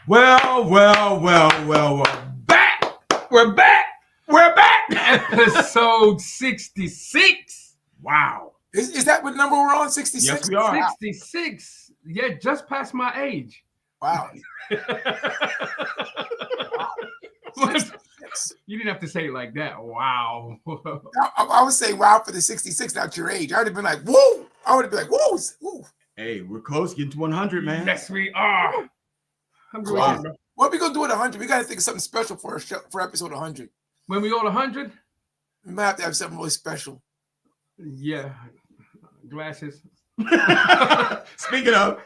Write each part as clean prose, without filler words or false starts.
Well. Back! We're back! Episode 66. Wow. Is that what number we're on? 66? Yes, we are. 66. Yeah, just past my age. Wow. You didn't have to say it like that. Wow. I would say wow for the 66, not your age. I would have been like, whoa. I would have been like, whoa. Hey, we're close getting to 100, man. Yes, we are. Wow. What are we going to do at 100? We got to think of something special for episode 100. When we go to 100? We might have to have something really special. Yeah. Glasses. Speaking of,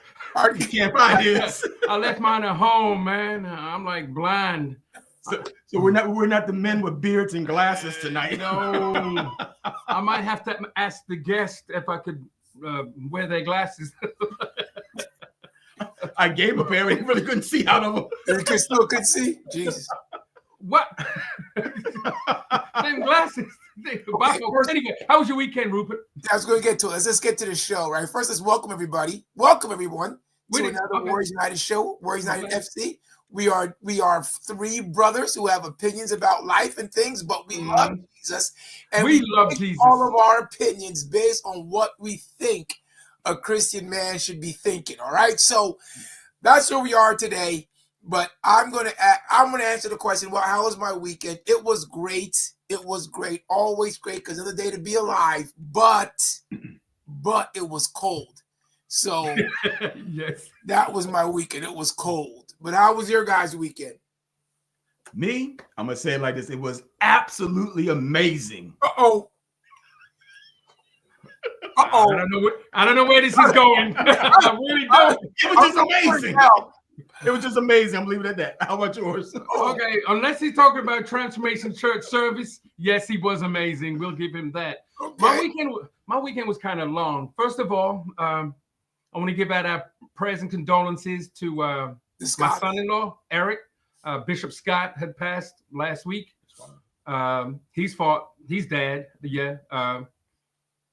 you can't find this. I left mine at home, man. I'm like blind. So we're not the men with beards and glasses tonight. No. I might have to ask the guest if I could wear their glasses. I gave a pair. He really couldn't see out of them. You still couldn't see? Jesus. What? Them glasses. Okay, anyway, how was your weekend, Rupert? I was going to get to it. Let's get to the show, right? First, let's welcome everybody. Welcome everyone to another Warriors United show, Warriors United FC. We are three brothers who have opinions about life and things, but we love Jesus. And we love Jesus. All of our opinions based on what we think a Christian man should be thinking. All right. So that's where we are today. But I'm gonna answer the question. Well, how was my weekend? It was great. It was great. Always great because another day to be alive. But it was cold. So yes, that was my weekend. It was cold. But how was your guys' weekend? Me, I'm gonna say it like this. It was absolutely amazing. Uh-oh. I don't know where this is going. I really don't. It was just amazing. It was just amazing. I'm leaving it at that. How about yours? Okay, unless he's talking about Transformation Church service, yes, he was amazing. We'll give him that. Okay. My weekend was kind of long. First of all, I want to give out our prayers and condolences to my son-in-law, Eric. Bishop Scott had passed last week. He's dead. Yeah.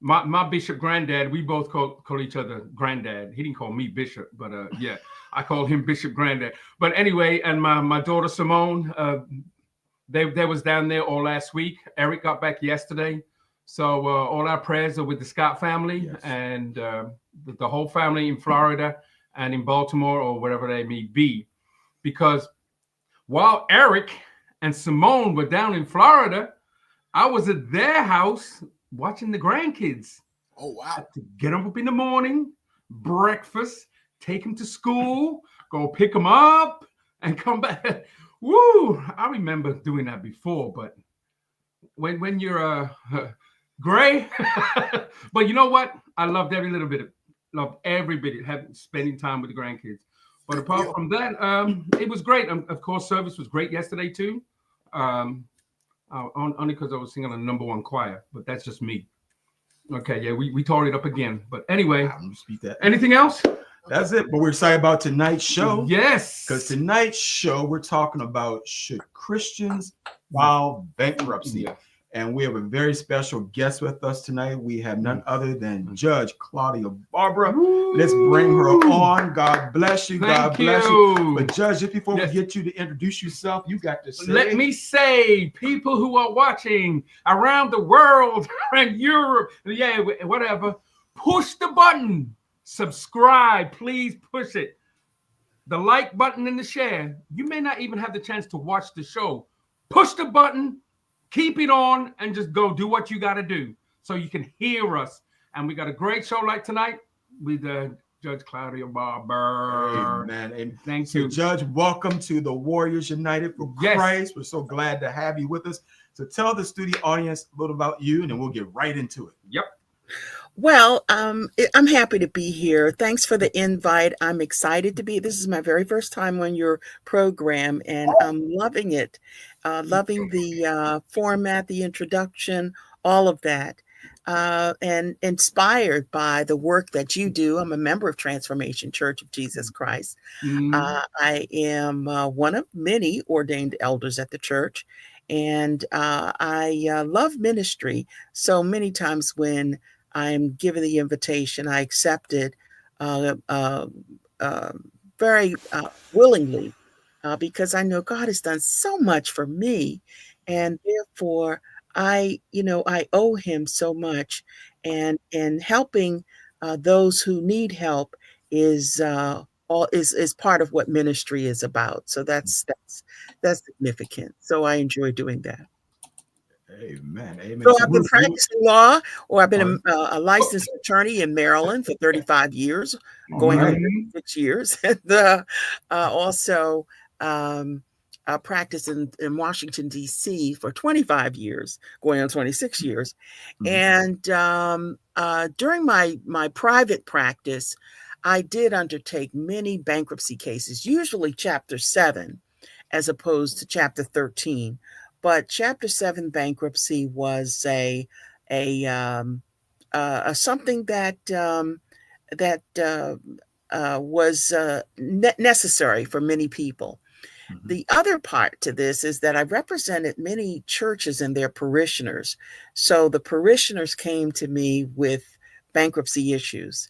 My bishop granddad, we both call each other granddad. He didn't call me bishop, but yeah, I call him Bishop Granddad. But anyway, and my daughter Simone, they was down there all last week. Eric got back yesterday. So all our prayers are with the Scott family and the whole family in Florida and in Baltimore or wherever they may be. Because while Eric and Simone were down in Florida, I was at their house watching the grandkids. Oh, wow. To get them up in the morning, breakfast, take them to school, go pick them up, and come back. Woo! I remember doing that before, but when you're gray, but you know what? I loved every little bit. Loved every bit of spending time with the grandkids. But apart from that, it was great. Of course, service was great yesterday too. Only because I was singing on the number one choir, but that's just me. Okay, yeah, we tore it up again. But anyway, anything else? That's it. But we're excited about tonight's show. Yes. Because tonight's show, we're talking about should Christians file bankruptcy? Yeah. And we have a very special guest with us tonight. We have none other than Judge Claudia Barber. Let's bring her on. God bless you. God bless you. But Judge, just before we get you to introduce yourself, you got to say. Let me say, people who are watching around the world and Europe, yeah, whatever, push the button. Subscribe. Please push it. The like button and the share. You may not even have the chance to watch the show. Push the button. Keep it on and just go do what you got to do so you can hear us. And we got a great show like tonight with Judge Claudia Barber. Amen. And thank you. Judge, welcome to the Warriors United for Christ. We're so glad to have you with us. So tell the studio audience a little about you and then we'll get right into it. Yep. Well, I'm happy to be here. Thanks for the invite. I'm excited to be. This is my very first time on your program, and I'm loving it. Loving the format, the introduction, all of that, and inspired by the work that you do. I'm a member of Transformation Church of Jesus Christ. I am one of many ordained elders at the church, and I love ministry. So many times when I'm given the invitation, I accept it very willingly, because I know God has done so much for me, and therefore I owe Him so much, and helping those who need help is all is part of what ministry is about. So that's significant. So I enjoy doing that. Amen. Amen. So So I've been practicing law, or I've been oh, a licensed attorney in Maryland for 35 years, all going on right. 6 years. And also practiced in Washington, D.C. for 25 years, going on 26 years. And during my private practice, I did undertake many bankruptcy cases, usually Chapter 7, as opposed to Chapter 13. But Chapter 7 bankruptcy was a something that was necessary for many people. The other part to this is that I represented many churches and their parishioners. So the parishioners came to me with bankruptcy issues.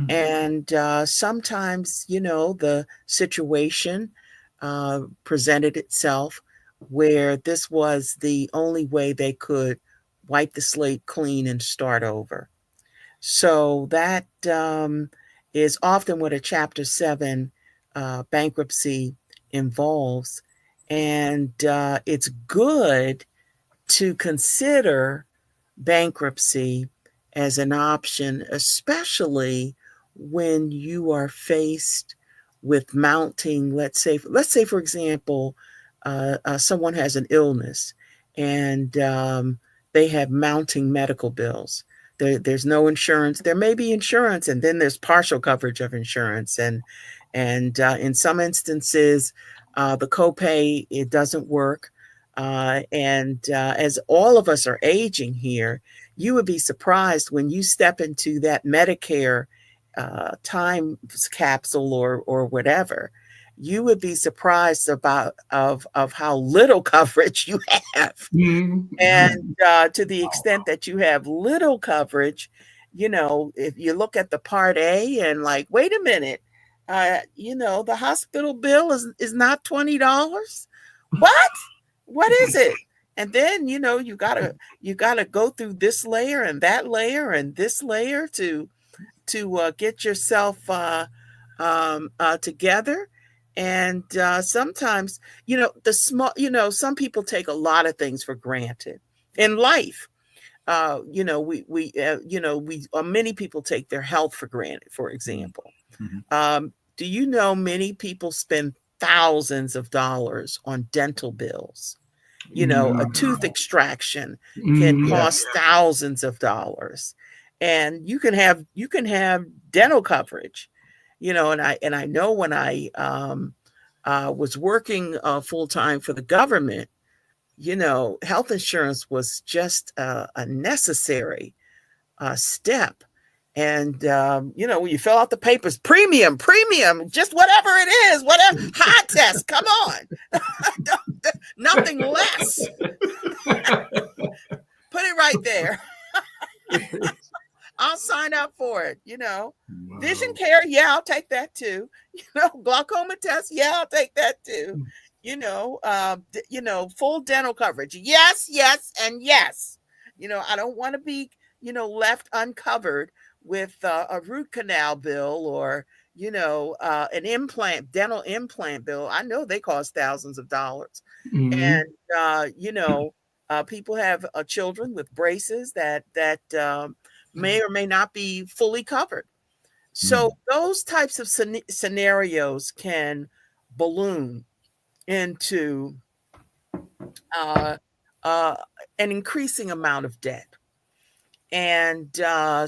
And sometimes, the situation presented itself where this was the only way they could wipe the slate clean and start over. So that is often what a Chapter 7 bankruptcy involves. And it's good to consider bankruptcy as an option, especially when you are faced with mounting, let's say, for example, someone has an illness and they have mounting medical bills. There's no insurance. There may be insurance, and then there's partial coverage of insurance, and in some instances, the copay, it doesn't work. And as all of us are aging here, you would be surprised when you step into that Medicare time capsule or whatever. You would be surprised of how little coverage you have. And to the extent that you have little coverage, if you look at the Part A and like, wait a minute, the hospital bill is not $20. What is it? And then, you gotta go through this layer and that layer and this layer to get yourself together. And sometimes, some people take a lot of things for granted in life. Many people take their health for granted, for example. Do you know many people spend thousands of dollars on dental bills? A tooth extraction can cost thousands of dollars, and you can have dental coverage, and I know when I was working full time for the government, health insurance was just a necessary step. And, when you fill out the papers, premium, just whatever it is, whatever, high test, come on. Nothing less. Put it right there. I'll sign up for it, Wow. Vision care, yeah, I'll take that too. Glaucoma test, yeah, I'll take that too. Full dental coverage. Yes, and yes. I don't want to be, left uncovered with a root canal bill or, an dental implant bill. I know they cost thousands of dollars. And, people have children with braces that may or may not be fully covered. So those types of scenarios can balloon into an increasing amount of debt. And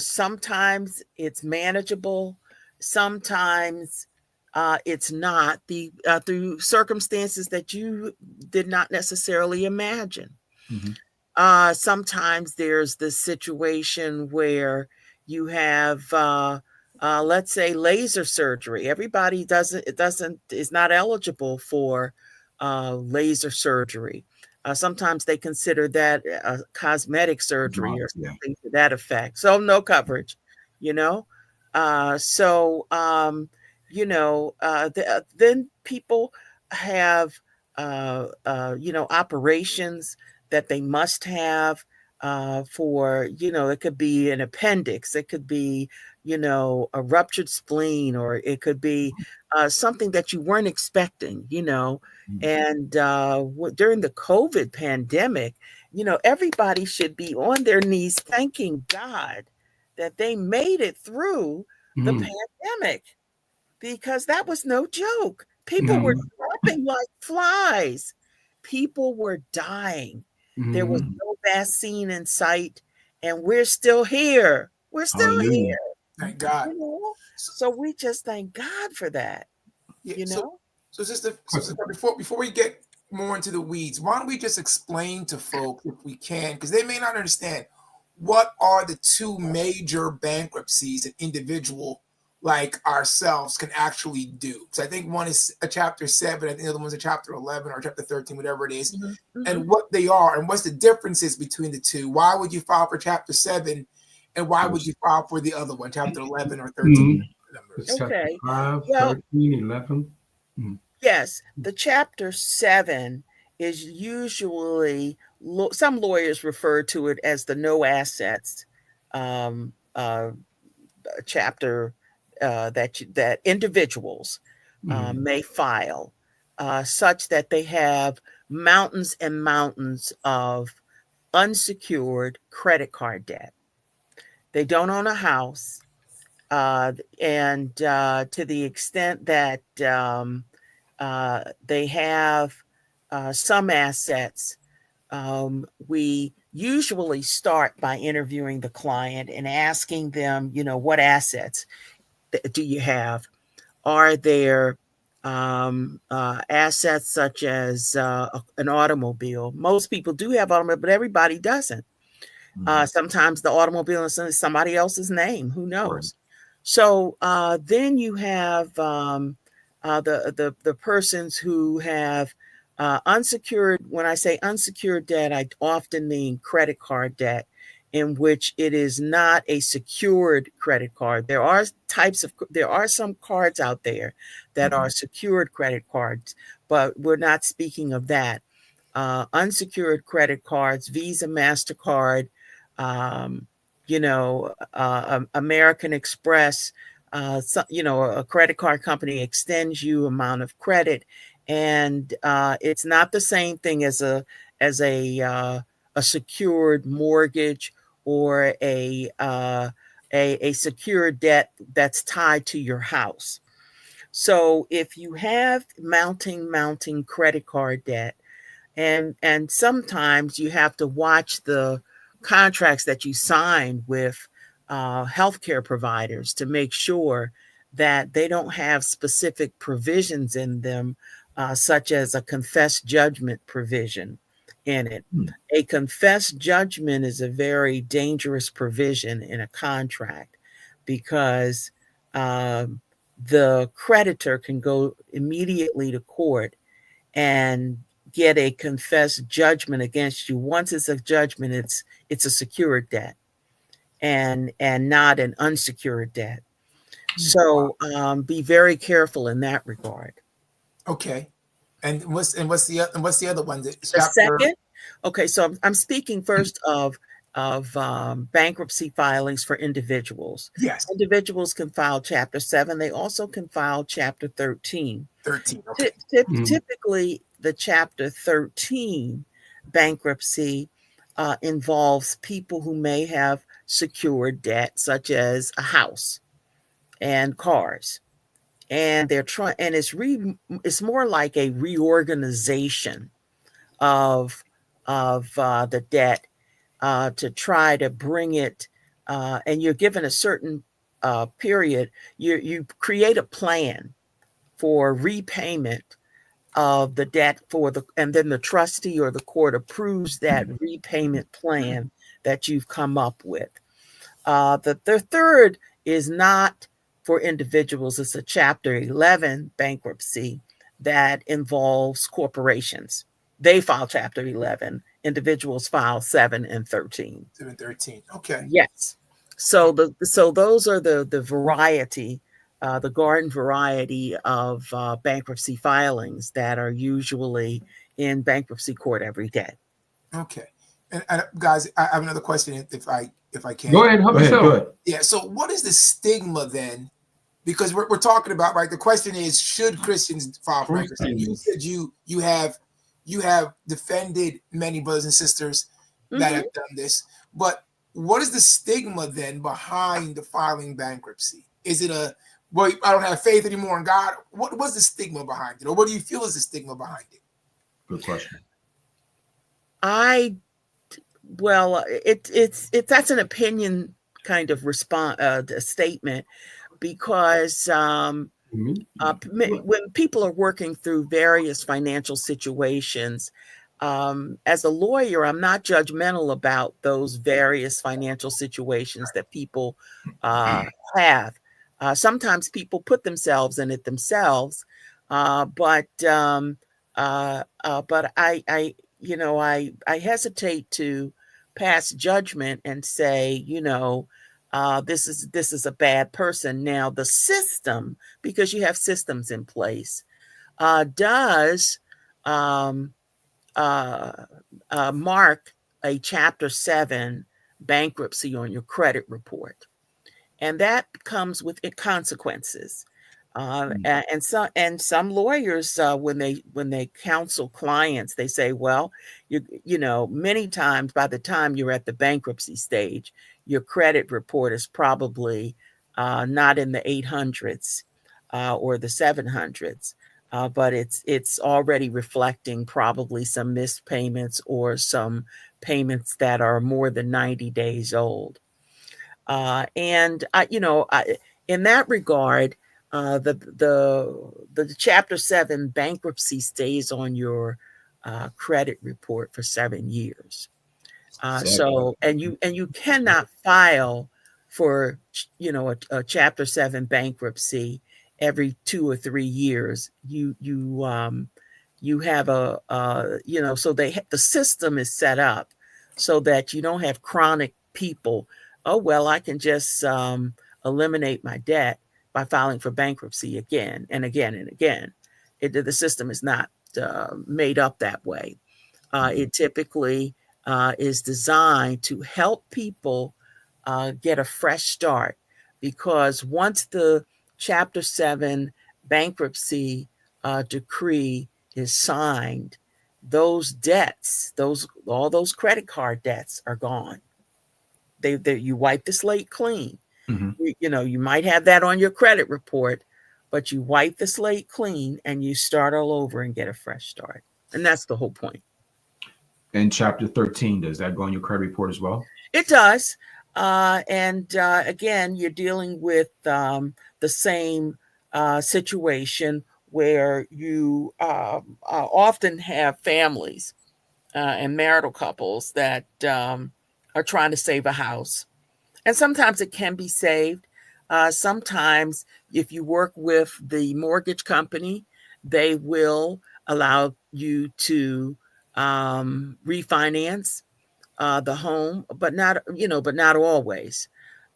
sometimes it's manageable. Sometimes it's not, through circumstances that you did not necessarily imagine. Sometimes there's the situation where you have, let's say, laser surgery. Everybody is not eligible for laser surgery. Sometimes they consider that cosmetic surgery or something to that effect. So no coverage, then people have operations that they must have for, it could be an appendix, it could be, a ruptured spleen, or it could be something that you weren't expecting, and during the COVID pandemic, everybody should be on their knees thanking God that they made it through the pandemic, because that was no joke. People were dropping like flies. People were dying. There was no vaccine in sight, and we're still here. We're still Hallelujah. here. Thank God. So we just thank God for that. Yeah. So sister, before we get more into the weeds, why don't we just explain to folks, if we can, because they may not understand, what are the two major bankruptcies an individual like ourselves can actually do? So I think one is a chapter 7, I think the other one's a chapter 11 or chapter 13, whatever it is, and what they are and what's the differences between the two. Why would you file for chapter 7 and why would you file for the other one, chapter 11 or 13? Okay. 5, Well, 13, 11. yes, the chapter 7 is usually, some lawyers refer to it as the no assets um, chapter, that individuals may file, such that they have mountains and mountains of unsecured credit card debt. They don't own a house, and to the extent that they have some assets, we usually start by interviewing the client and asking them, what assets do you have? Are there assets such as an automobile? Most people do have automobile, but everybody doesn't. Sometimes the automobile is in somebody else's name. Who knows? Right. So then you have the persons who have unsecured. When I say unsecured debt, I often mean credit card debt, in which it is not a secured credit card. There are some cards out there that are secured credit cards, but we're not speaking of that. Unsecured credit cards, Visa, MasterCard, American Express, a credit card company extends you amount of credit, and it's not the same thing as a secured mortgage or a secured debt that's tied to your house. So if you have mounting credit card debt, and sometimes you have to watch the contracts that you sign with healthcare providers to make sure that they don't have specific provisions in them, such as a confessed judgment provision in it. A confessed judgment is a very dangerous provision in a contract, because the creditor can go immediately to court and get a confessed judgment against you. Once it's a judgment, it's a secured debt and not an unsecured debt. So be very careful in that regard. Okay. And what's the other one? The second? Okay, so I'm speaking first of bankruptcy filings for individuals. Yes. Individuals can file chapter 7. They also can file chapter 13. 13. Okay. Typically, the chapter 13 bankruptcy involves people who may have secured debt, such as a house and cars, and they're trying, and it's more like a reorganization of the debt to try to bring it, and you're given a certain period. You create a plan for repayment of the debt and then the trustee or the court approves that repayment plan that you've come up with. The third is not for individuals. It's a chapter 11 bankruptcy that involves corporations. They file chapter 11. Individuals file 7 and 13. 7 and 13. Okay. Yes. So those are the variety the garden variety of bankruptcy filings that are usually in bankruptcy court every day. Okay. And guys, I have another question if I can. Go ahead, help yourself. Go ahead. Yeah. So what is the stigma then? Because we're talking about, right? The question is, should Christians file for bankruptcy? You said you have defended many brothers and sisters that have done this, but what is the stigma then behind the filing bankruptcy? Is it well, I don't have faith anymore in God? What's the stigma behind it, or what do you feel is the stigma behind it? Good question. Well, that's an opinion kind of response, statement, because when people are working through various financial situations, as a lawyer, I'm not judgmental about those various financial situations that people have. Sometimes people put themselves in it themselves, but I I hesitate to pass judgment and say, this is a bad person. Now the system, because you have systems in place, does mark a Chapter 7 bankruptcy on your credit report, and that comes with consequences. And some lawyers, when they counsel clients, they say, well, many times by the time you're at the bankruptcy stage, your credit report is probably not in the 800s or the 700s, but it's already reflecting probably some missed payments or some payments that are more than 90 days old. In that regard, the Chapter 7 bankruptcy stays on your credit report for 7 years. So you cannot file for a Chapter 7 bankruptcy every 2 or 3 years. You have so the system is set up so that you don't have chronic people. Oh, well, I can just eliminate my debt by filing for bankruptcy again and again and again. The system is not made up that way. It typically is designed to help people get a fresh start, because once the Chapter 7 bankruptcy decree is signed, those debts, all those credit card debts are gone. You wipe the slate clean. You might have that on your credit report, but you wipe the slate clean and you start all over and get a fresh start. And that's the whole point. In Chapter 13, does that go on your credit report as well? It does. Again, you're dealing with the same situation where you often have families and marital couples that are trying to save a house. And sometimes it can be saved. Sometimes if you work with the mortgage company, they will allow you to refinance the home, but not always.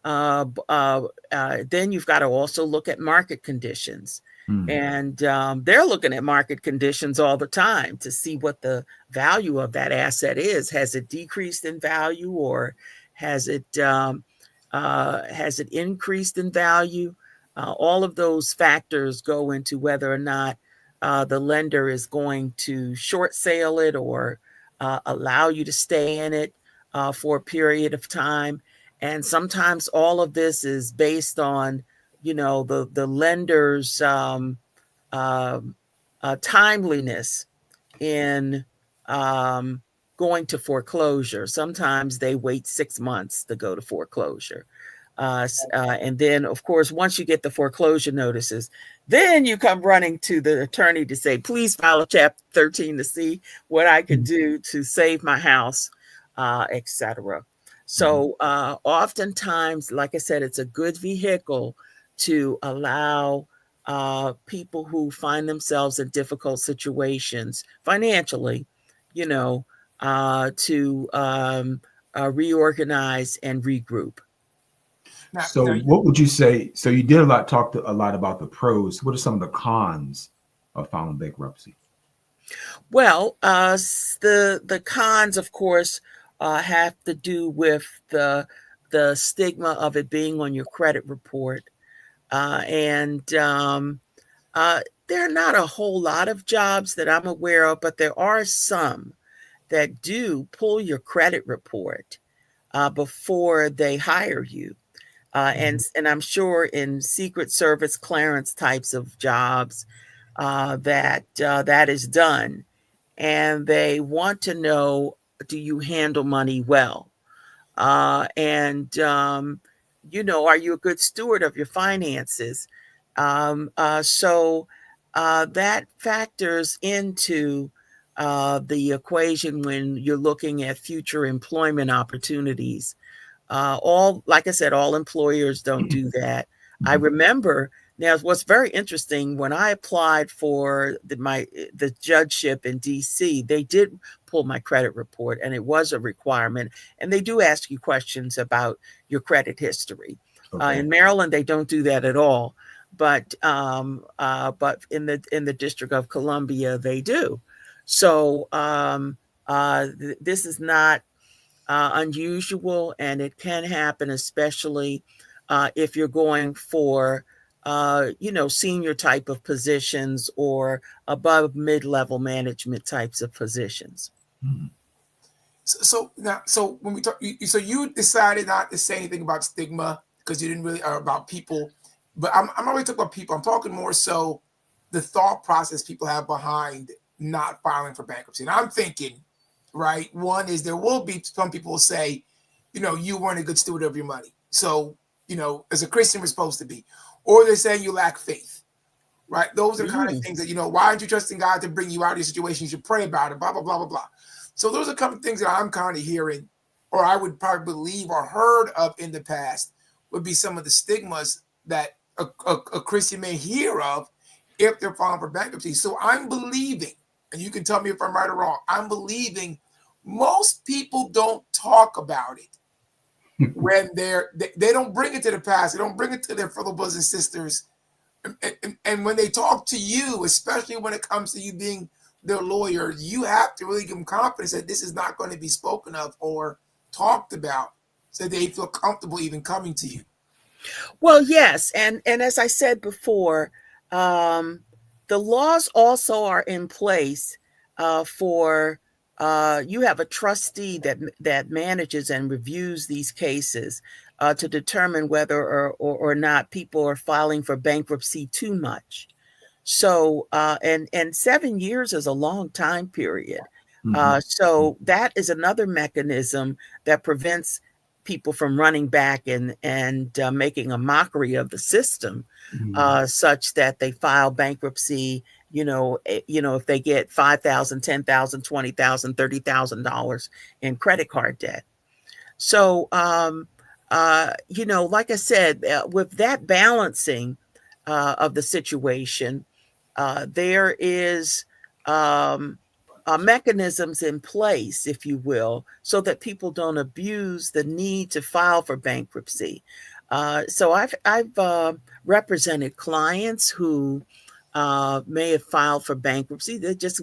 Then you've got to also look at market conditions. And they're looking at market conditions all the time to see what the value of that asset is. Has it decreased in value, or has it increased in value? All of those factors go into whether or not the lender is going to short sale it or allow you to stay in it for a period of time. And sometimes all of this is based on, the lender's timeliness in going to foreclosure. Sometimes they wait 6 months to go to foreclosure. And then, of course, once you get the foreclosure notices, then you come running to the attorney to say, please file a Chapter 13 to see what I can do to save my house, etc. So oftentimes, like I said, it's a good vehicle to allow people who find themselves in difficult situations financially, to reorganize and regroup. So what would you say? So you did talk a lot about the pros. What are some of the cons of filing bankruptcy? Well, the cons, of course, have to do with the stigma of it being on your credit report, and there are not a whole lot of jobs that I'm aware of, but there are some that do pull your credit report before they hire you. And I'm sure in Secret Service clearance types of jobs that is done, and they want to know, do you handle money well? And are you a good steward of your finances? So that factors into the equation when you're looking at future employment opportunities. Like I said, all employers don't do that. I remember now what's very interesting, when I applied for the judgeship in DC, they did pull my credit report, and it was a requirement. And they do ask you questions about your credit history. Okay. In Maryland, they don't do that at all, but in the District of Columbia, they do. So this is not unusual, and it can happen, especially if you're going for senior type of positions or above mid-level management types of positions. So when we talk, so you decided not to say anything about stigma because you didn't really about people, but I'm not really talking about people. I'm talking more so the thought process people have behind not filing for bankruptcy. And I'm thinking, right, one is there will be some people will say, you weren't a good steward of your money. So, as a Christian, we're supposed to be. Or they're saying you lack faith, right? Those are the kind of things that, why aren't you trusting God to bring you out of your situation? You should pray about it, blah, blah, blah, blah, blah. So those are a couple of things that I'm kind of hearing, or I would probably believe or heard of in the past, would be some of the stigmas that a Christian may hear of if they're filing for bankruptcy. So I'm believing, and you can tell me if I'm right or wrong, I'm believing most people don't talk about it when they don't bring it to the past. They don't bring it to their fellow brothers and sisters. And when they talk to you, especially when it comes to you being their lawyer, you have to really give them confidence that this is not going to be spoken of or talked about, so they feel comfortable even coming to you. Well, yes. And as I said before, the laws also are in place for you have a trustee that manages and reviews these cases to determine whether or not people are filing for bankruptcy too much. So, and 7 years is a long time period. So that is another mechanism that prevents people from running back and making a mockery of the system, such that they file bankruptcy. If they get $5,000, $10,000, $20,000, $30,000 in credit card debt. So, like I said, with that balancing of the situation, there is mechanisms in place, if you will, so that people don't abuse the need to file for bankruptcy. So I've represented clients who may have filed for bankruptcy. They just,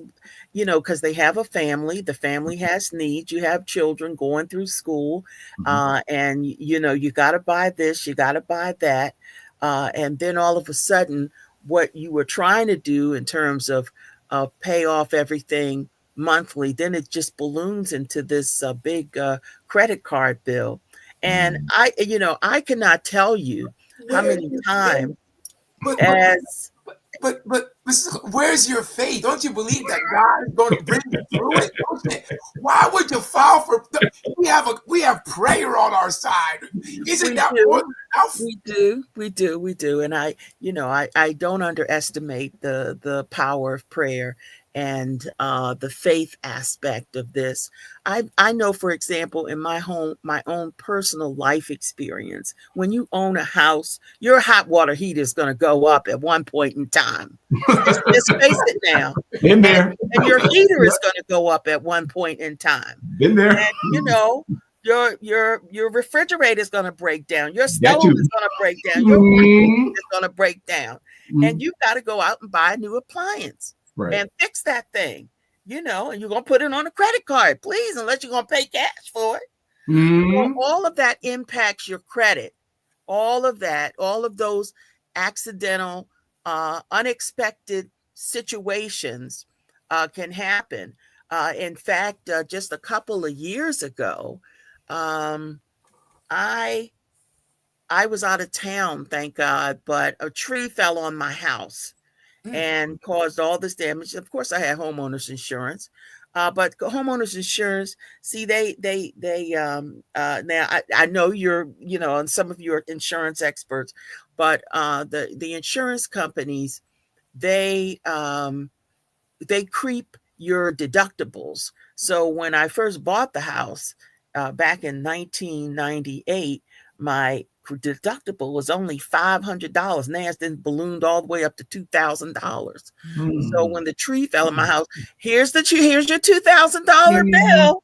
because they have a family, the family has needs. You have children going through school, and you got to buy this, you got to buy that, and then all of a sudden, what you were trying to do in terms of pay off everything monthly, then it just balloons into this big credit card bill. And I cannot tell you how many times But where's your faith? Don't you believe that God is going to bring you through it? Why would you file for? We have prayer on our side. Isn't that more than enough? We do, and I don't underestimate the power of prayer and the faith aspect of this. I know, for example, in my own personal life experience, when you own a house, your hot water heater is going to go up at one point in time. Just face it now. Been there. And your heater is going to go up at one point in time. Been there. And, your refrigerator is going to break down. Your That stove too. is going to break down. Your washing Mm, machine is going to break down. And you've got to go out and buy a new appliance Right. and fix that thing, and you're going to put it on a credit card, please, unless you're going to pay cash for it. So all of that impacts your credit. All of that, all of those accidental, unexpected situations can happen. In fact, just a couple of years ago, um, I was out of town, thank God, but a tree fell on my house and caused all this damage. Of course, I had homeowners insurance, but homeowners insurance. See, now I know you're, and some of you are insurance experts, but the insurance companies, they creep your deductibles. So when I first bought the house back in 1998, my deductible was only $500. Now it's then ballooned all the way up to $2,000. So when the tree fell in my house, here's your $2,000 bill.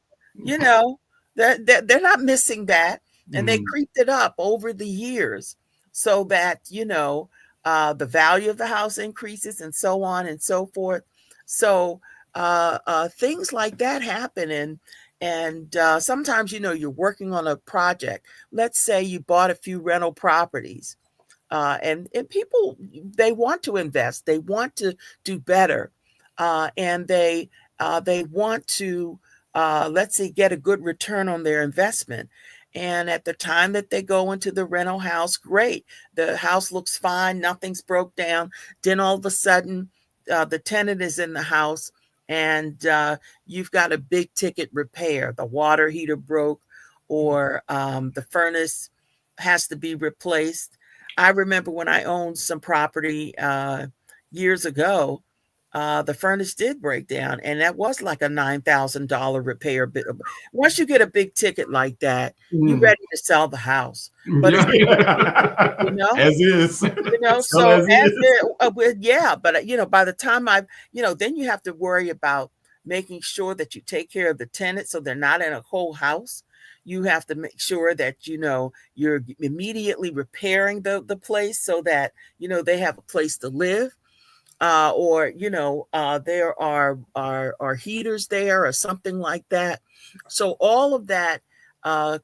They're not missing that, and they creeped it up over the years so that the value of the house increases and so on and so forth. So things like that happen, and sometimes you're working on a project. Let's say you bought a few rental properties, and people, they want to invest, they want to do better, and they want to let's say get a good return on their investment. And at the time that they go into the rental house, great, the house looks fine, nothing's broke down. Then all of a sudden the tenant is in the house, and you've got a big ticket repair. The water heater broke, or the furnace has to be replaced. I remember when I owned some property years ago, the furnace did break down, and that was like a $9,000 repair. Once you get a big ticket like that, you're ready to sell the house. But yeah. As is. So as but by the time then you have to worry about making sure that you take care of the tenants so they're not in a whole house. You have to make sure that you're immediately repairing the place so that they have a place to live, or there are heaters there or something like that. So all of that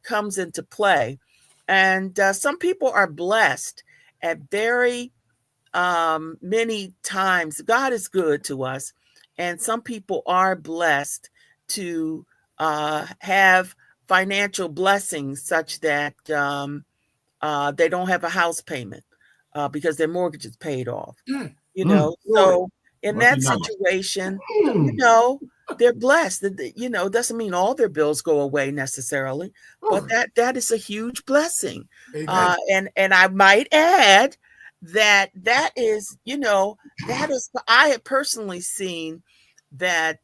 comes into play, and some people are blessed at very many times. God is good to us, and some people are blessed to have financial blessings such that they don't have a house payment because their mortgage is paid off. So in that situation, they're blessed. Doesn't mean all their bills go away necessarily, but that is a huge blessing. And I might add that is, I have personally seen that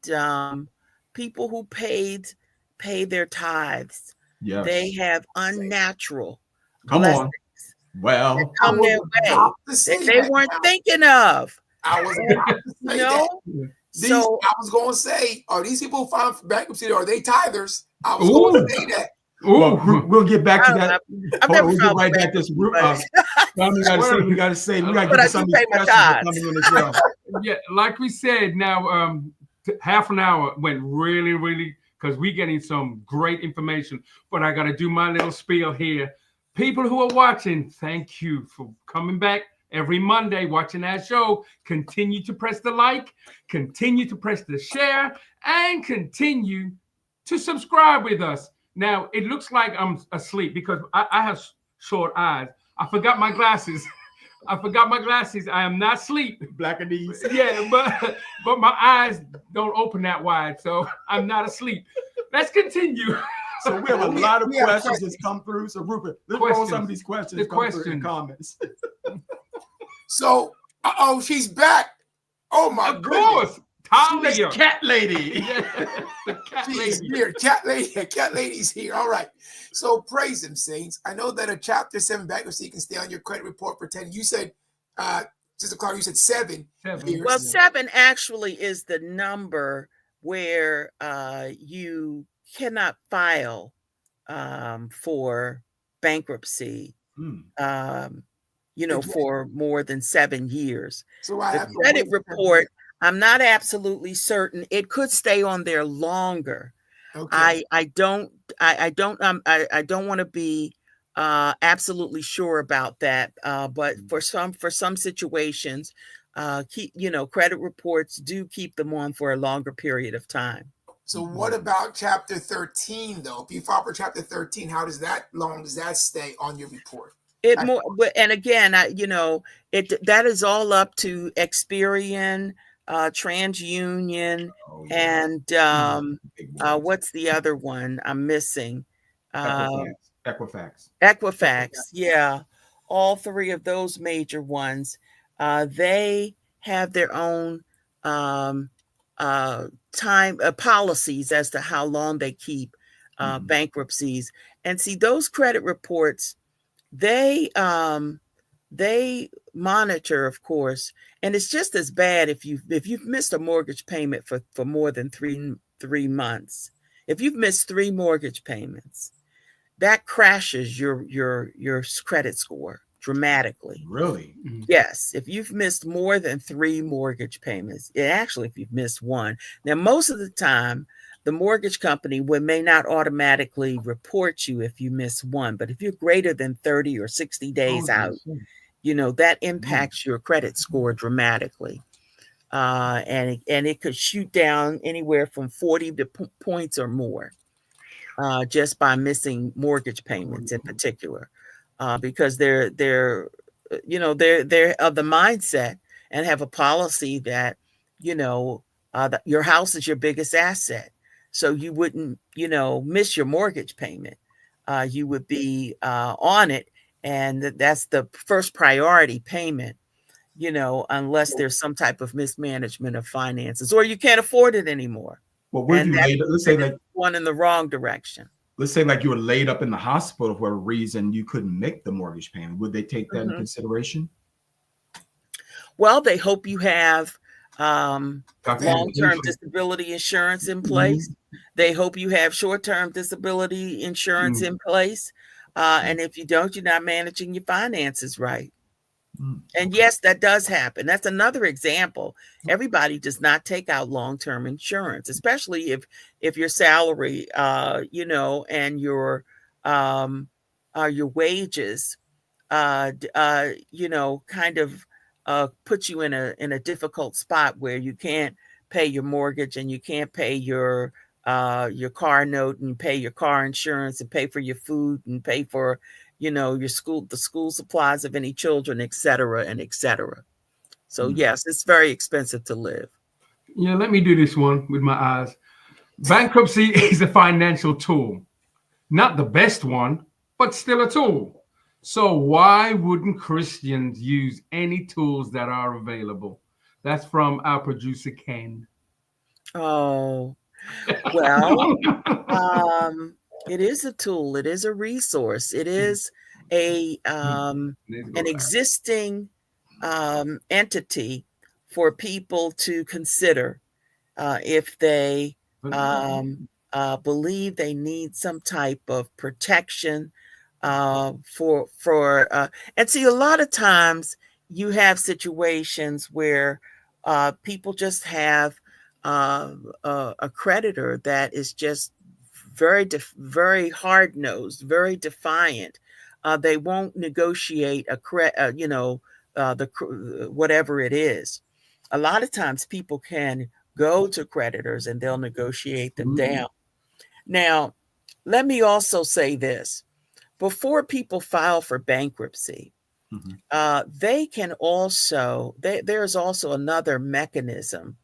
people who pay their tithes, Yes. they have unnatural Come blessings on. Well, come their way they weren't thinking of. I was about to say that. So I was going to say, are these people who filed for bankruptcy, are they tithers? I was going to say that. Well, we'll get back to that. I've never we'll get filed right back to this. We got to get to some of these questions that are coming in as well. Yeah, like we said, now half an hour went really, really, because we're getting some great information. But I got to do my little spiel here. People who are watching, thank you for coming back every Monday, watching our show. Continue to press the like, continue to press the share, and continue to subscribe with us. Now, it looks like I'm asleep because I have short eyes. I forgot my glasses. I am not asleep. Black and these. Yeah, but my eyes don't open that wide, so I'm not asleep. Let's continue. So we have a lot of questions that's come through. So Rupert, let's roll some of these questions through in comments. So, she's back. Oh my Of course. Talia. Cat lady. Yeah, the cat She's lady. here. Cat lady's here. All right. So praise him, saints. I know that a chapter 7 bankruptcy can stay on your credit report for 10. You said, Sister Claudia, you said 7 years. Well, 7 actually is the number where you cannot file for bankruptcy, Mm. for more than 7 years. So I The have to credit wait. report, I'm not absolutely certain. It could stay on there longer. Okay. I don't want to be absolutely sure about that. But for some situations, credit reports do keep them on for a longer period of time. So what about chapter 13 though? If you file for chapter 13, how does that long does that stay on your report? It more, and again, that is all up to Experian, TransUnion, Oh, yeah. and Big boys. what's the other one I'm missing? Equifax. Equifax. Equifax, yeah, all three of those major ones. They have their own um, time policies as to how long they keep bankruptcies, and see those credit reports. They monitor, of course, and it's just as bad if you've missed a mortgage payment for more than three months. If you've missed 3 mortgage payments, that crashes your credit score dramatically. Really? Yes, if you've missed more than 3 mortgage payments, actually, if you've missed one. Now, most of the time, the mortgage company may not automatically report you if you miss one, but if you're greater than 30 or 60 days out, that impacts your credit score dramatically. And it could shoot down anywhere from 40 points or more. Just by missing mortgage payments in particular, because they're of the mindset and have a policy that that your house is your biggest asset, so you wouldn't miss your mortgage payment. You would be on it, and that's the first priority payment. Unless there's some type of mismanagement of finances, or you can't afford it anymore. Well, would you laid? Let's say like one in the wrong direction. Let's say like you were laid up in the hospital for a reason you couldn't make the mortgage payment. Would they take that into consideration? Well, they hope you have long-term disability insurance in place. They hope you have short-term disability insurance in place. And if you don't, you're not managing your finances right. And yes, that does happen. That's another example. Everybody does not take out long-term insurance, especially if your salary, and your wages, kind of put you in a difficult spot where you can't pay your mortgage and you can't pay your car note and pay your car insurance and pay for your food and pay for the school supplies of any children, et cetera, and et cetera. So yes, it's very expensive to live. Yeah, let me do this one with my eyes. Bankruptcy is a financial tool. Not the best one, but still a tool. So why wouldn't Christians use any tools that are available? That's from our producer, Ken. Oh, well, it is a tool. It is a resource. It is an existing entity for people to consider if they believe they need some type of protection and see, a lot of times you have situations where people just have a creditor that is just very hard nosed, very defiant. They won't negotiate whatever it is. A lot of times people can go to creditors and they'll negotiate them down. Now, let me also say this. Before people file for bankruptcy, they can also, there's also another mechanism,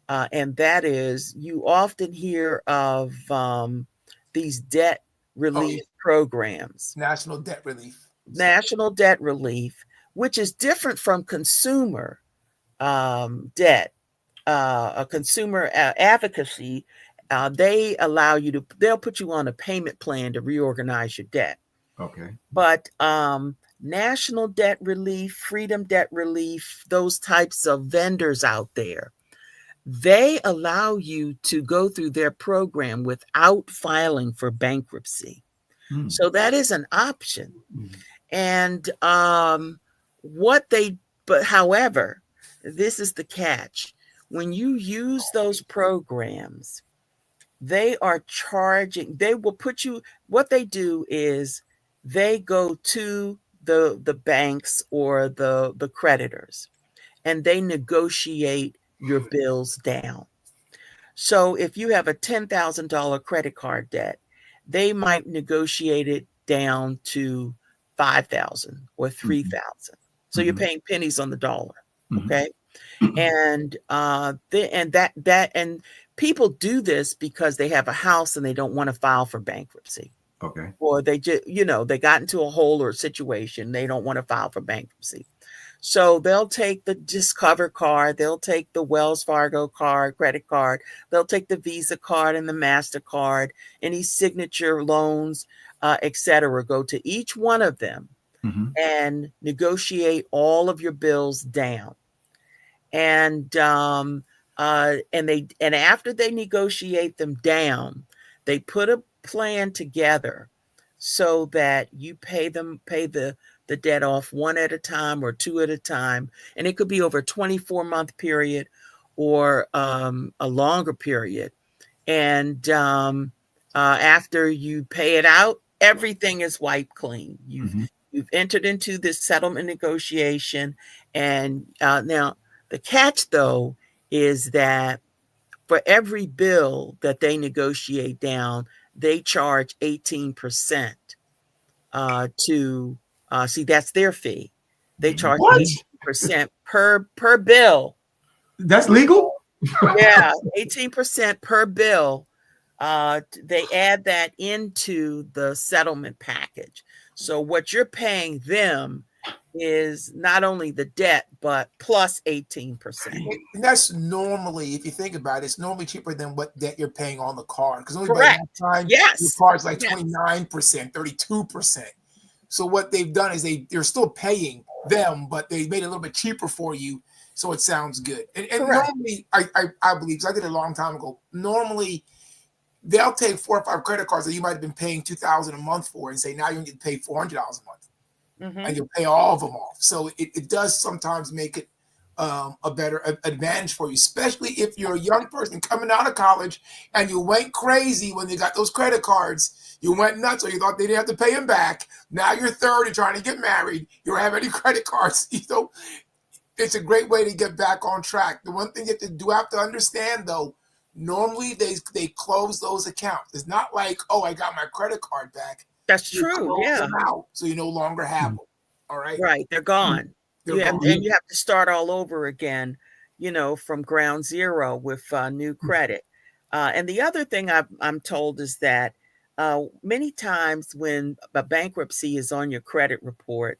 and that is you often hear of these debt relief programs. National debt relief. National debt relief, which is different from consumer debt, a consumer advocacy. They allow you they'll put you on a payment plan to reorganize your debt. Okay. But national debt relief, freedom debt relief, those types of vendors out there, they allow you to go through their program without filing for bankruptcy. So that is an option. Mhm. And however, this is the catch. When you use those programs, they will put you, what they do is they go to the banks or the creditors, and they negotiate your bills down. So if you have a $10,000 credit card debt, they might negotiate it down to 5,000 or 3,000. So you're paying pennies on the dollar. Okay. And and people do this because they have a house and they don't want to file for bankruptcy. Okay. Or they just, they got into a hole or a situation, they don't want to file for bankruptcy. So they'll take the Discover card, they'll take the Wells Fargo card, credit card, they'll take the Visa card and the MasterCard, any signature loans, etc. Go to each one of them and negotiate all of your bills down. And after they negotiate them down, they put a plan together so that you pay the debt off one at a time or two at a time. And it could be over a 24-month period or a longer period. And after you pay it out, everything is wiped clean. You've entered into this settlement negotiation. And now the catch, though, is that for every bill that they negotiate down, they charge 18% to see, that's their fee. They charge 18% per bill. That's legal? Yeah, 18% per bill. They add that into the settlement package. So what you're paying them is not only the debt, but plus 18%. And that's normally, if you think about it, it's normally cheaper than what debt you're paying on the card. Because only Correct. by that time, Yes. the card's like 29%, 32%. So what they've done is they're still paying them, but they made it a little bit cheaper for you. So it sounds good. And normally, I believe, because I did it a long time ago, normally they'll take 4 or 5 credit cards that you might have been paying $2,000 a month for and say, now you're going to get paid $400 a month. And you'll pay all of them off. So it does sometimes make it a better advantage for you, especially if you're a young person coming out of college and you went crazy when they got those credit cards. You went nuts, or you thought they didn't have to pay them back. Now you're 30, trying to get married. You don't have any credit cards. It's a great way to get back on track. The one thing that you do have to understand, though, normally they close those accounts. It's not like, oh, I got my credit card back. That's true. Yeah. Out, so you no longer have them. All right. Right. They're gone. And you have to start all over again, from ground zero with new credit. And the other thing I'm told is that many times when a bankruptcy is on your credit report,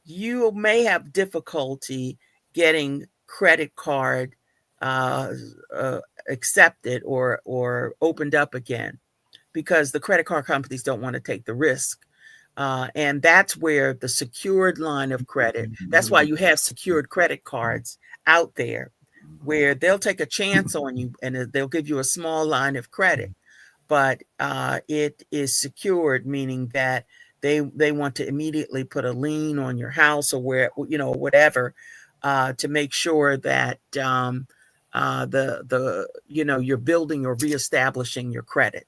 you may have difficulty getting credit card accepted or opened up again, because the credit card companies don't want to take the risk. And that's where the secured line of credit, that's why you have secured credit cards out there, where they'll take a chance on you and they'll give you a small line of credit, but it is secured, meaning that they want to immediately put a lien on your house or whatever, to make sure that you're building or reestablishing your credit.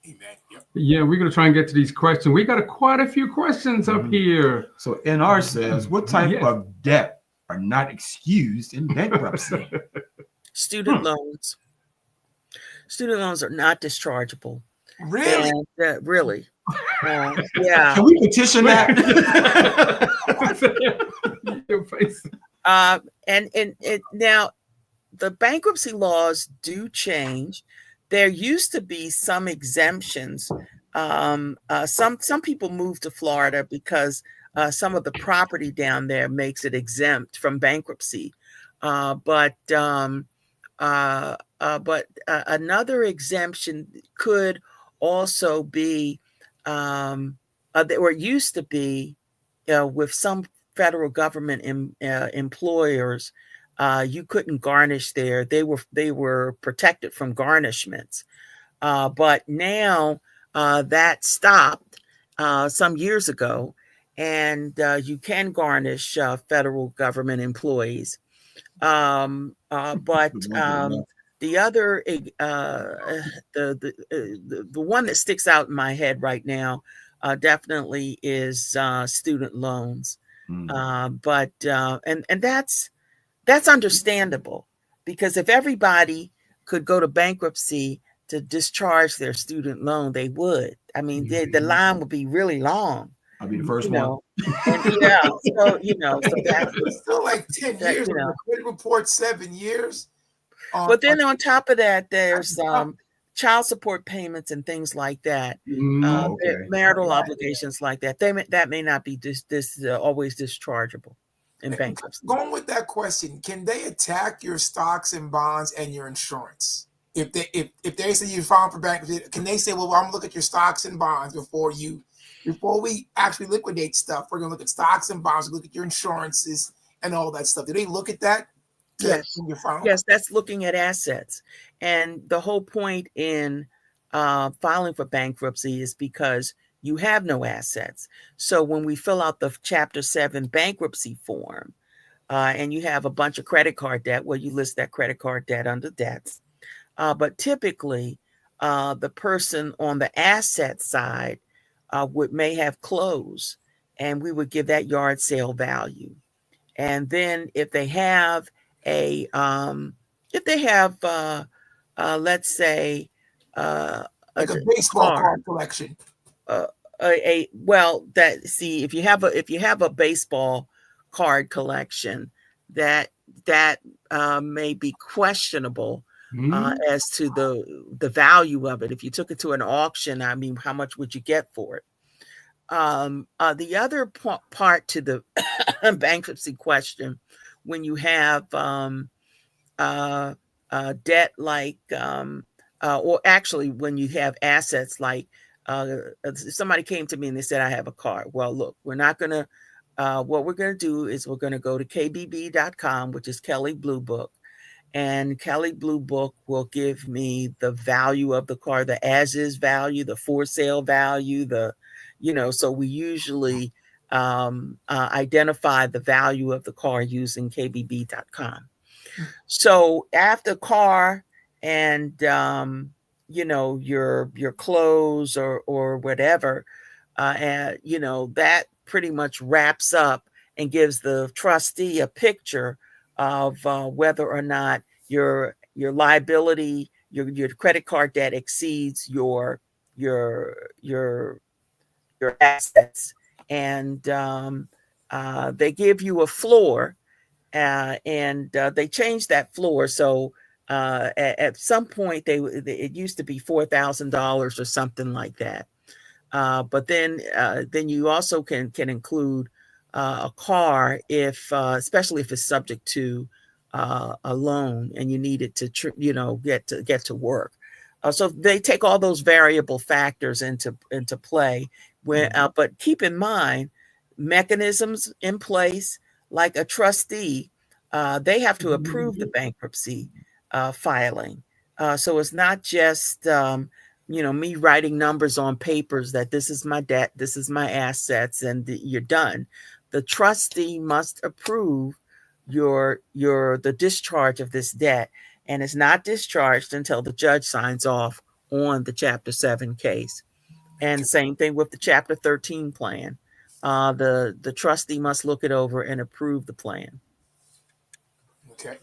Amen. Yep. Yeah, we're gonna try and get to these questions. We got quite a few questions up here. So NR says, what type of debt are not excused in bankruptcy? Student loans. Student loans are not dischargeable. Really? And, really. Yeah. Can we petition that? Your face. And now the bankruptcy laws do change. There used to be some exemptions. Some people moved to Florida because some of the property down there makes it exempt from bankruptcy. But another exemption could also be, or it used to be, with some federal government employers, you couldn't garnish there. They were protected from garnishments. But now that stopped. some years ago, and you can garnish federal government employees. But the other, the one that sticks out in my head right now, definitely is student loans. But that's understandable, because if everybody could go to bankruptcy to discharge their student loan, they would. I mean, the line would be really long. I'll be the first one. And so so that's it's still like 10 years. The credit report 7 years. But then on top of that, there's child support payments and things like that. Marital obligations like that. That may not be always dischargeable in bankruptcy. Going with that question, can they attack your stocks and bonds and your insurance? If they say you filed for bankruptcy, can they say, well, I'm gonna look at your stocks and bonds before we actually liquidate stuff? We're gonna look at stocks and bonds, look at your insurances and all that stuff. Do they look at that? Yes. Yes, that's looking at assets. And the whole point in filing for bankruptcy is because you have no assets. So when we fill out the Chapter 7 bankruptcy form, and you have a bunch of credit card debt, well, you list that credit card debt under debts. But typically, the person on the asset side may have clothes, and we would give that yard sale value. And then if they have let's say like a baseball card collection, if you have a baseball card collection, that may be questionable as to the value of it. If you took it to an auction, I mean, how much would you get for it? The other part to the bankruptcy question, when you have debt like, or actually when you have assets like, somebody came to me and they said, I have a car. Well, look, we're not going to, what we're going to do is we're going to go to kbb.com, which is Kelley Blue Book. And Kelley Blue Book will give me the value of the car, the as-is value, the for sale value, so we usually identify the value of the car using kbb.com. So after car and, your clothes or whatever, that pretty much wraps up and gives the trustee a picture of whether or not your liability, your credit card debt exceeds your assets. And they give you a floor, and they changed that floor. So at some point, it used to be $4,000 or something like that. But then you also can include a car especially if it's subject to a loan and you need it to get to work. So they take all those variable factors into play. But keep in mind, mechanisms in place like a trustee, they have to approve the bankruptcy filing. So it's not just me writing numbers on papers that this is my debt, this is my assets, and you're done. The trustee must approve the discharge of this debt, and it's not discharged until the judge signs off on the Chapter 7 case. And same thing with the Chapter 13 plan. The trustee must look it over and approve the plan. Okay.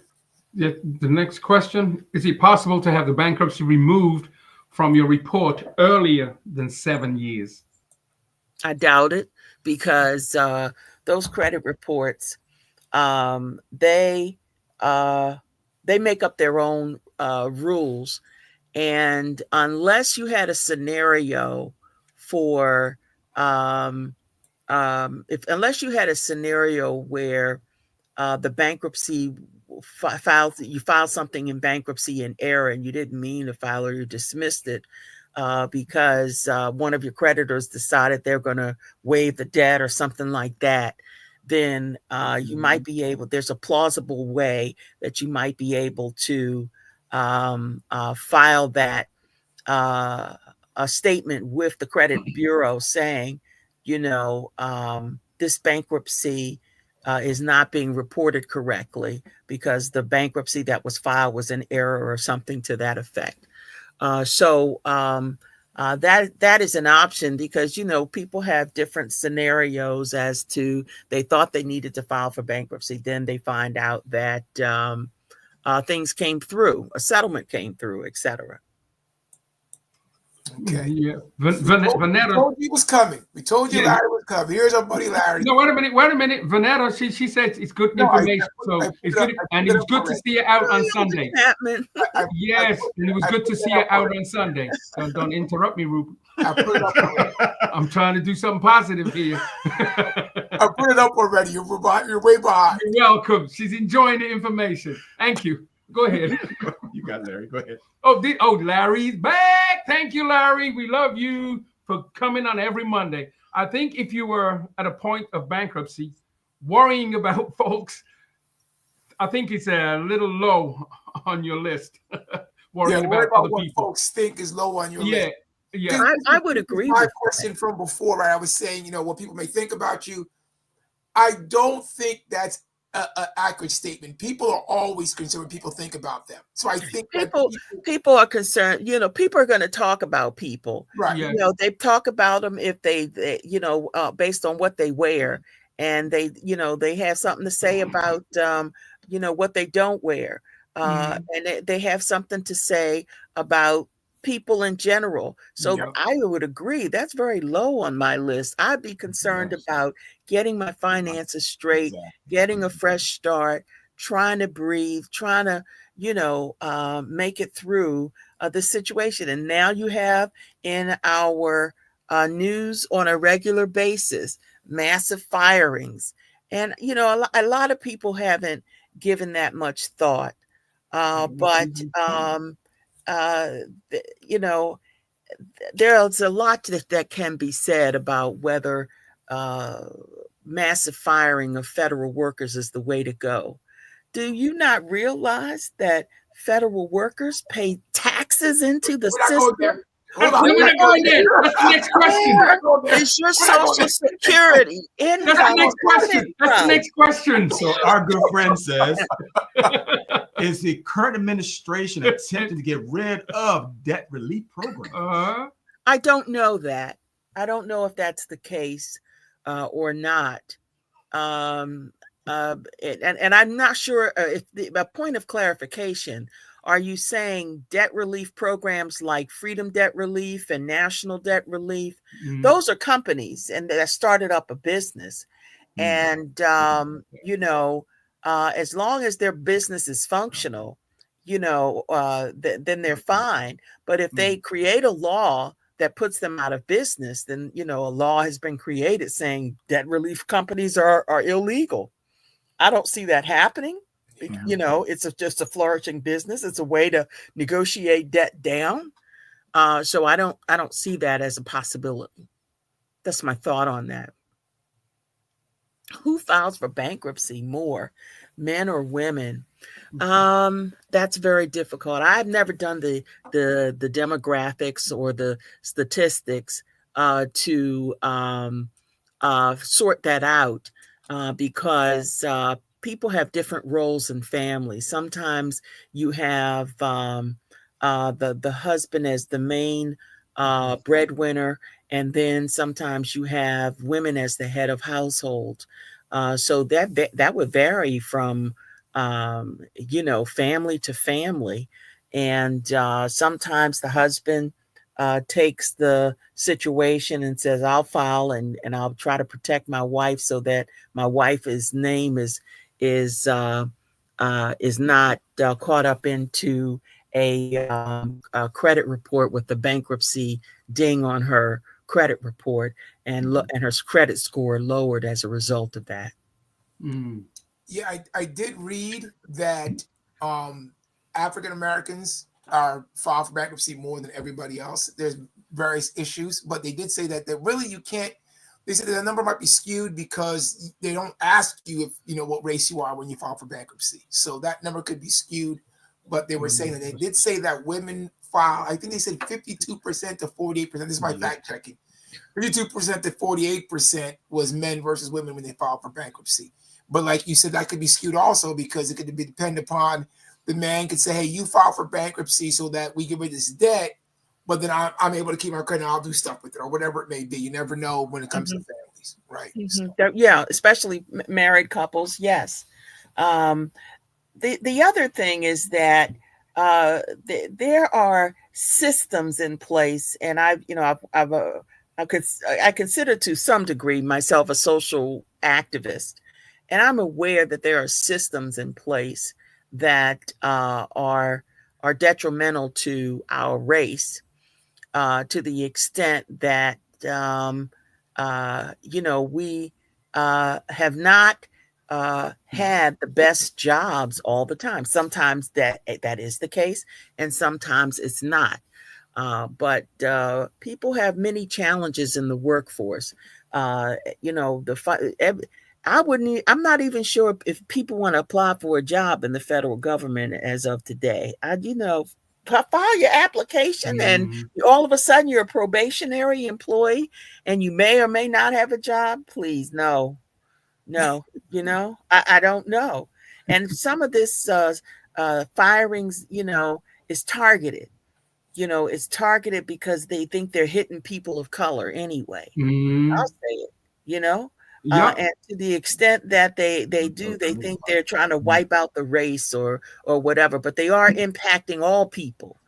The next question: is it possible to have the bankruptcy removed from your report earlier than 7 years? I doubt it, because those credit reports, they make up their own rules, and unless you had a scenario for unless you had a scenario where the bankruptcy you filed something in bankruptcy in error and you didn't mean to file, or you dismissed it because one of your creditors decided they're going to waive the debt or something like that, then you might be able, there's a plausible way that you might be able to file that a statement with the credit bureau saying this bankruptcy is not being reported correctly because the bankruptcy that was filed was in error or something to that effect. That is an option because, people have different scenarios as to they thought they needed to file for bankruptcy. Then they find out that things came through, a settlement came through, etc. Okay. Yeah. We told you he was coming. We told you Larry was coming. Here's our buddy Larry. No, wait a minute. Vanetta, she said it's good information. It's good, and it was good to see you out on Sunday. Yes, and it was good to see you out on Sunday. Don't interrupt me, Rupert. I put it up already. I'm trying to do something positive here. I put it up already. You're way behind. You're welcome. She's enjoying the information. Thank you. Go ahead. You got Larry. Go ahead. Larry's back. Thank you, Larry. We love you for coming on every Monday. I think if you were at a point of bankruptcy, worrying about folks, I think it's a little low on your list. worrying about other what people. Folks think is low on your list. Yeah, I would agree. My question from before, right? I was saying, what people may think about you. I don't think that's an accurate statement. People are always concerned when people think about them. So I think people are concerned. People are going to talk about people. Right. Yeah. They talk about them if they based on what they wear, and they have something to say about what they don't wear, and they have something to say about people in general. So I would agree that's very low on my list. I'd be concerned about getting my finances straight, getting a fresh start, trying to breathe, trying to, make it through the situation. And now you have in our news on a regular basis, massive firings. And, a lot of people haven't given that much thought. There's a lot that can be said about whether massive firing of federal workers is the way to go. Do you not realize that federal workers pay taxes into the system? We're not going there. That's the next question. Is your Social Security income? That's the next question. That's the next question. So our good friend says, is the current administration attempting to get rid of debt relief programs? I don't know that. I don't know if that's the case or not. And I'm not sure if a point of clarification. Are you saying debt relief programs like Freedom Debt Relief and National Debt Relief? Those are companies and that started up a business. And, as long as their business is functional, then they're fine. But if they create a law that puts them out of business, then, a law has been created saying debt relief companies are illegal. I don't see that happening. It's just a flourishing business. It's a way to negotiate debt down. So I don't see that as a possibility. That's my thought on that. Who files for bankruptcy more, men or women? That's very difficult. I've never done the demographics or the statistics to sort that out because people have different roles in families. Sometimes you have the husband as the main breadwinner, and then sometimes you have women as the head of household. So that would vary from family to family, and sometimes the husband takes the situation and says, "I'll file and I'll try to protect my wife so that my wife's name is not caught up into a credit report with the bankruptcy ding on her credit report and her credit score lowered as a result of that." Yeah, I did read that African Americans are file for bankruptcy more than everybody else. There's various issues, but they did say that really you can't. They said that the number might be skewed because they don't ask you if what race you are when you file for bankruptcy. So that number could be skewed. But they were saying that they did say that women file. I think they said 52% to 48%. This is my fact checking. 52% to 48% was men versus women when they filed for bankruptcy. But like you said, that could be skewed also because it could be depend upon the man could say, hey, you file for bankruptcy so that we get rid of this debt, but then I'm able to keep my credit and I'll do stuff with it or whatever it may be. You never know when it comes to families, right? So. Yeah, especially married couples. Yes. The other thing is that there are systems in place, and I consider to some degree myself a social activist, and I'm aware that there are systems in place that are detrimental to our race, to the extent that we have not had the best jobs all the time. Sometimes that is the case, and sometimes it's not. But people have many challenges in the workforce. I'm not even sure if people want to apply for a job in the federal government as of today. File your application and all of a sudden you're a probationary employee and you may or may not have a job. Please, no, I don't know. And some of this firings, is targeted. It's targeted because they think they're hitting people of color anyway. I'll say it, and to the extent that they think they're trying to wipe out the race or whatever, but they are impacting all people,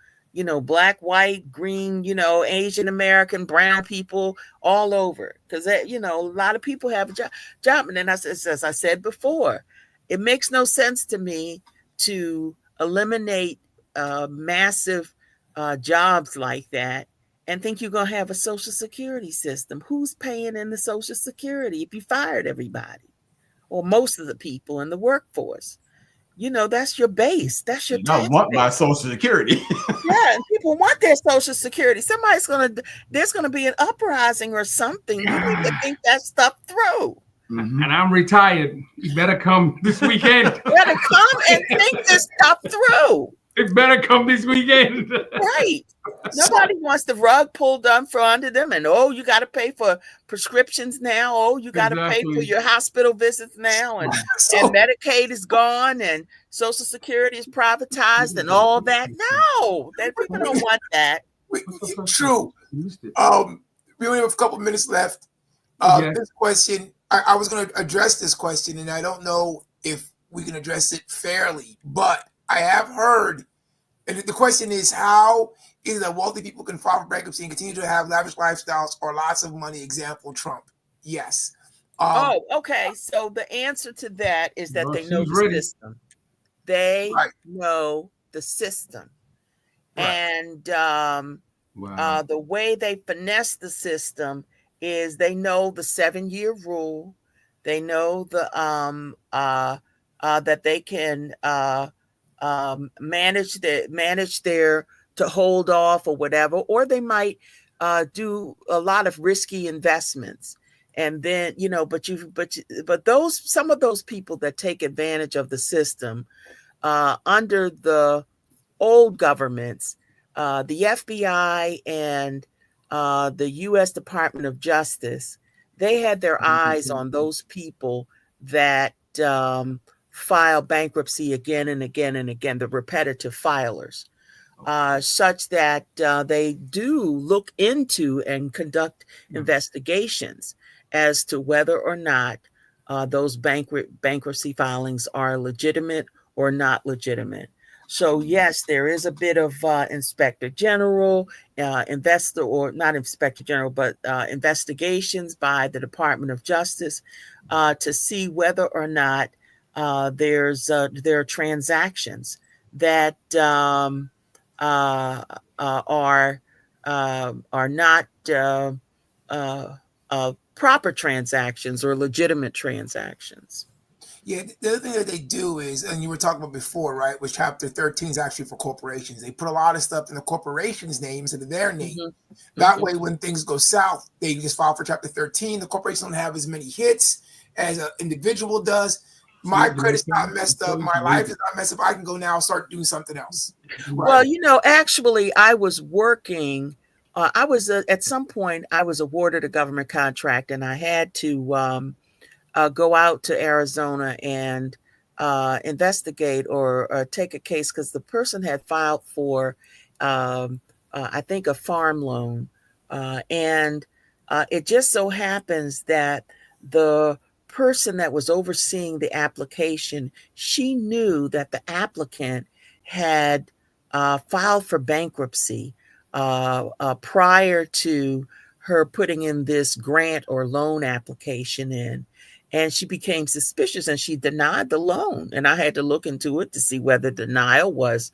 black, white, green, Asian American, brown people all over, because a lot of people have a job. And then as I said before, it makes no sense to me to eliminate massive jobs like that and think you're going to have a social security system. Who's paying in the social security if you fired everybody or most of the people in the workforce? That's your base. That's your tax I want base. my social security. Yeah, and people want their social security. There's going to be an uprising or something. You need to think that stuff through. And I'm retired. You better come this weekend. You better come and think this stuff through. It better come this weekend. Right. Nobody wants the rug pulled for under them. And, you got to pay for prescriptions now. You got to pay for your hospital visits now. And Medicaid is gone and Social Security is privatized and all that. No, people don't want that. True. We only have a couple minutes left. This question, I was going to address this question, and I don't know if we can address it fairly, but I have heard, and the question is, how is it that wealthy people can file for bankruptcy and continue to have lavish lifestyles or lots of money? Example, Trump. Yes. Okay. So the answer to that is that they know the system. They know the system. Right. And the way they finesse the system is they know the 7-year rule. They know the that they can manage their to hold off or whatever, or they might do a lot of risky investments. And then, but some of those people that take advantage of the system under the old governments, the FBI and the U.S. Department of Justice, they had their eyes on those people that file bankruptcy again and again and again, the repetitive filers, such that they do look into and conduct investigations as to whether or not those bankruptcy filings are legitimate or not legitimate. So yes, there is a bit of inspector general, investigations by the Department of Justice to see whether or not there are transactions that are not proper transactions or legitimate transactions. Yeah, the other thing that they do is, and you were talking about before, right, which Chapter 13 is actually for corporations. They put a lot of stuff in the corporation's name instead of their name. That way, when things go south, they just file for Chapter 13. The corporation don't have as many hits as an individual does. My credit's not messed up. My life is not messed up. I can go now and start doing something else. Right. Well, actually, I was working I was at some point I was awarded a government contract, and I had to go out to Arizona and investigate or take a case because the person had filed for, I think, a farm loan. And it just so happens that the person that was overseeing the application, she knew that the applicant had filed for bankruptcy prior to her putting in this grant or loan application in. And she became suspicious and she denied the loan. And I had to look into it to see whether denial was,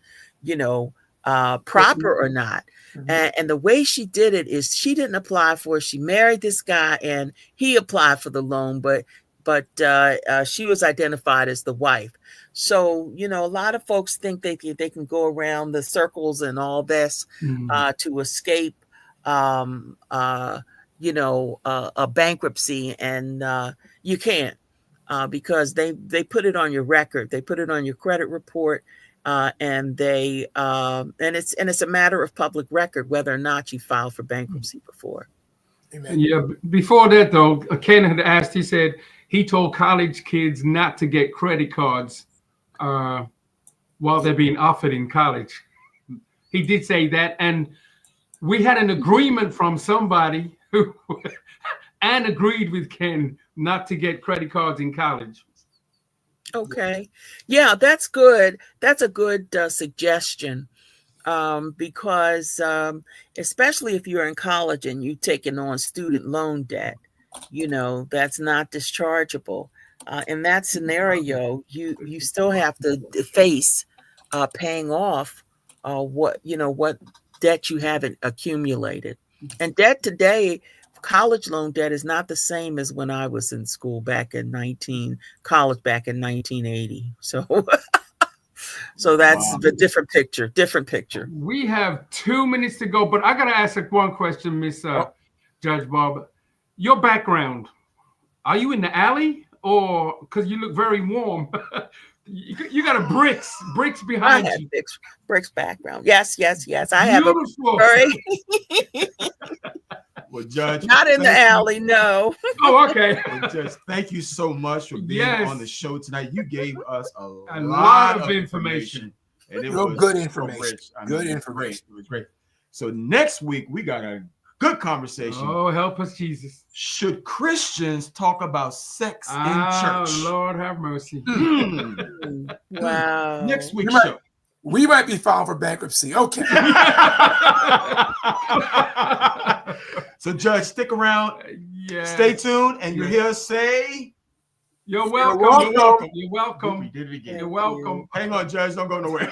proper or not. Mhm. And the way she did it is she didn't apply for it. She married this guy and he applied for the loan, but she was identified as the wife. So, a lot of folks think they can go around the circles and all this to escape, a bankruptcy, and you can't because they put it on your record, they put it on your credit report, and it's a matter of public record whether or not you filed for bankruptcy before. Amen. Yeah. Before that, though, Ken had asked. He said he told college kids not to get credit cards while they're being offered in college. He did say that, and we had an agreement from somebody who and agreed with Ken not to get credit cards in college. Okay. Yeah, that's good. That's a good suggestion, because especially if you're in college and you're taking on student loan debt, that's not dischargeable. In that scenario, you still have to face paying off what debt you haven't accumulated. And debt today, college loan debt is not the same as when I was in school back in 1980. So that's Wow. a different picture. We have 2 minutes to go, but I got to ask one question, Miss Judge Barber. Your background, are you in the alley or because you look very warm? You got a bricks I behind have you. bricks background. Yes. I have a Beautiful. very Well, Judge, not in the thank you. alley, no. Oh, okay. Well, Judge, thank you so much for being Yes. on the show tonight. You gave us a lot lot of of information. and it Real was good so information. rich. Good it was information. Great. It was great. So next week we got a good conversation. Oh, help us, Jesus. Should Christians talk about sex in church? Lord have mercy. Wow. Next week's You might- show. We might be filing for bankruptcy. Okay. So, Judge, stick around. Yeah. Stay tuned, and you Yeah. hear us say, You're welcome. welcome. You're welcome. we did it again. You're welcome. Hang on, Judge. Don't go nowhere.